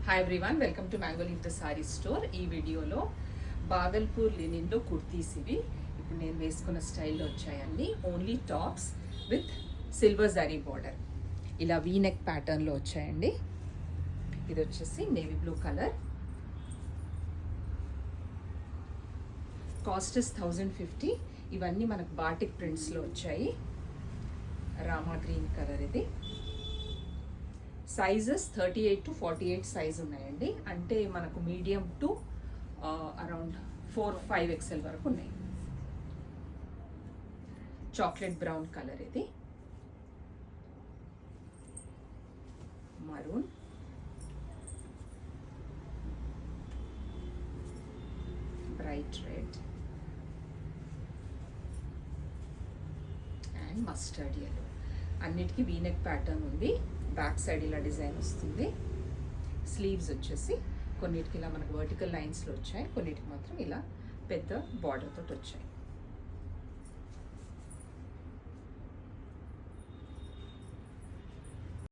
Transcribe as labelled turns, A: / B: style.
A: Hi everyone, welcome to mango leaf sorry store. ఈ వీడియోలో బాగల్పూర్ లినిన్లో కుర్తీస్ ఇవి ఇప్పుడు నేను వేసుకున్న స్టైల్లో వచ్చాయండి. Only tops with silver zari border, ఇలా వీ నెక్ ప్యాటర్న్లో వచ్చాయండి. ఇది వచ్చేసి navy blue colour, cost is 1050. ఇవన్నీ మనకు బాటిక్ ప్రింట్స్లో వచ్చాయి. రామా గ్రీన్ కలర్, ఇది సైజెస్ 38 to 48 సైజ్ ఉన్నాయండి. అంటే మనకు మీడియం టు అరౌండ్ 4-5 XL వరకు ఉన్నాయి. చాక్లెట్ బ్రౌన్ కలర్, ఇది maroon, bright red and mustard yellow. అన్నిటికీ వీనెక్ ప్యాటర్న్ ఉంది. బ్యాక్ సైడ్ ఇలా డిజైన్ వస్తుంది. స్లీవ్స్ వచ్చేసి కొన్నిటికి ఇలా మనకు వర్టికల్ లైన్స్లో వచ్చాయి, కొన్నిటికి మాత్రం ఇలా పెద్ద బార్డర్ తోటి వచ్చాయి.